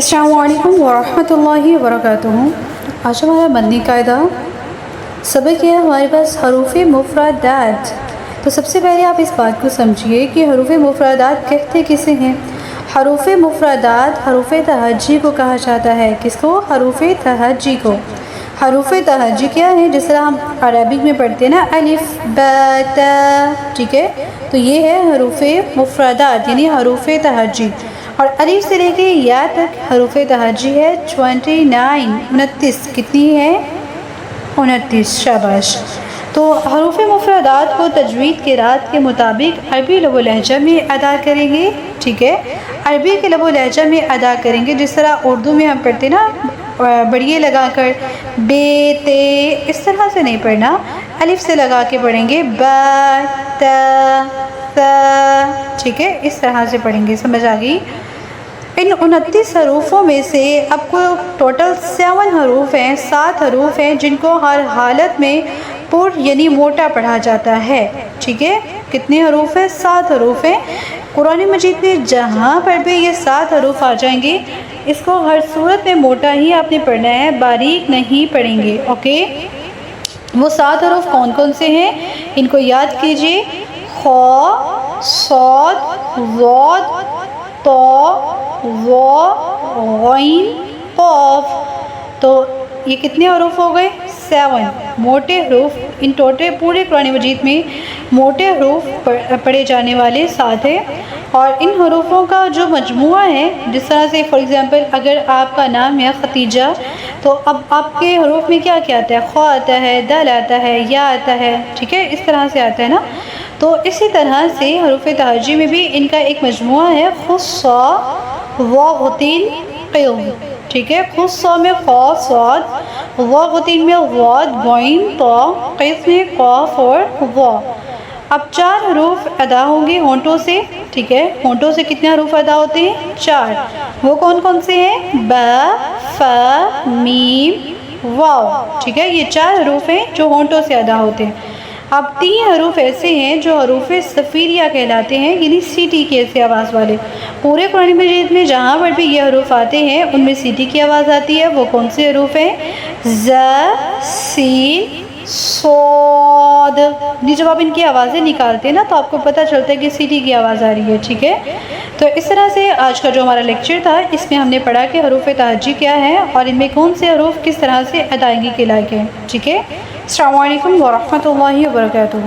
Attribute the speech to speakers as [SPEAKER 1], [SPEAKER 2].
[SPEAKER 1] السلام علیکم ورحمۃ اللہ وبرکاتہ۔ آج ہمارا مدنی قاعدہ سبق ہے ہمارے پاس حروف مفردات۔ تو سب سے پہلے آپ اس بات کو سمجھیے کہ حروف مفردات کہتے کسے ہیں۔ حروف مفردات حروف تہجی کو کہا جاتا ہے۔ کس کو؟ حروف تہجی کو۔ حروف تہجی کیا ہے؟ جس طرح ہم عربک میں پڑھتے ہیں نا الف با تا، ٹھیک ہے، تو یہ ہے حروف مفردات یعنی حروف تہجی۔ اور الف سے لے کے یا تک حروف تہجی ہے 29 کتنی ہے؟ 29، شاباش۔ تو حروف مفردات کو تجوید کے رات کے مطابق عربی لب و لہجہ میں ادا کریں گے، ٹھیک ہے، عربی کے لب و لہجہ میں ادا کریں گے۔ جس طرح اردو میں ہم پڑھتے نا بڑیے لگا کر بے تے، اس طرح سے نہیں پڑھنا، الف سے لگا کے پڑھیں گے با تا ثا، ٹھیک ہے، اس طرح سے پڑھیں گے۔ سمجھ آ گئی؟ ان 29 حروفوں میں سے اب کو ٹوٹل 7 حروف ہیں، 7 حروف ہیں جن کو ہر حالت میں پر یعنی موٹا پڑھا جاتا ہے، ٹھیک ہے۔ کتنے حروف ہیں؟ 7 حروف ہیں۔ قرآن مجید میں جہاں پر بھی یہ 7 حروف آ جائیں گے اس کو ہر صورت میں موٹا ہی آپ نے پڑھنا ہے، باریک نہیں پڑھیں گے، اوکے۔ وہ 7 حروف کون کون سے ہیں ان کو یاد کیجئے: خ، صاد، ضاد، طا، ظا، غین، قاف۔ تو یہ کتنے حروف ہو گئے؟ 7 موٹے حروف۔ ان ٹوٹل پورے قرآن مجید میں موٹے حروف پڑھے جانے والے 7 ہیں، اور ان حروفوں کا جو مجموعہ ہے، جس طرح سے فار ایگزامپل اگر آپ کا نام ہے ختیجہ تو اب آپ کے حروف میں کیا کیا آتا ہے؟ خ آتا ہے، دال آتا ہے، یا آتا ہے، ٹھیک ہے، اس طرح سے آتا ہے نا۔ تو اسی طرح سے حروف تہجی میں بھی ان کا ایک مجموعہ ہے: خص، واغتین، قیض، ٹھیک ہے۔ خص میں خ، صاد، واغتین میں ضاد، غین، طا، قیض میں قاف اور ظا۔ اب 4 حروف ادا ہوں گے ہونٹوں سے، ٹھیک ہے۔ ہونٹوں سے کتنے حروف ادا ہوتے ہیں؟ 4۔ وہ کون کون سے ہیں؟ با، فا، میم، واو، ٹھیک ہے، یہ 4 حروف ہیں جو ہونٹوں سے ادا ہوتے ہیں۔ اب 3 حروف ایسے ہیں جو حروف صفیریہ کہلاتے ہیں، یعنی سیٹی کی ایسی آواز والے۔ پورے قرآن مجید میں جہاں پر بھی یہ حروف آتے ہیں ان میں سیٹی کی آواز آتی ہے۔ وہ کون سے حروف ہیں؟ ز، سین، صاد۔ جب آپ ان کی آوازیں نکالتے ہیں نا تو آپ کو پتہ چلتا ہے کہ سیٹی کی آواز آ رہی ہے، ٹھیک ہے۔ تو اس طرح سے آج کا جو ہمارا لیکچر تھا اس میں ہم نے پڑھا کہ حروف تہجی کیا ہے اور ان میں کون سے حروف کس طرح سے ادائیگی کے لائق ہیں، ٹھیک ہے۔ السلام علیکم ورحمۃ اللہ وبرکاتہ۔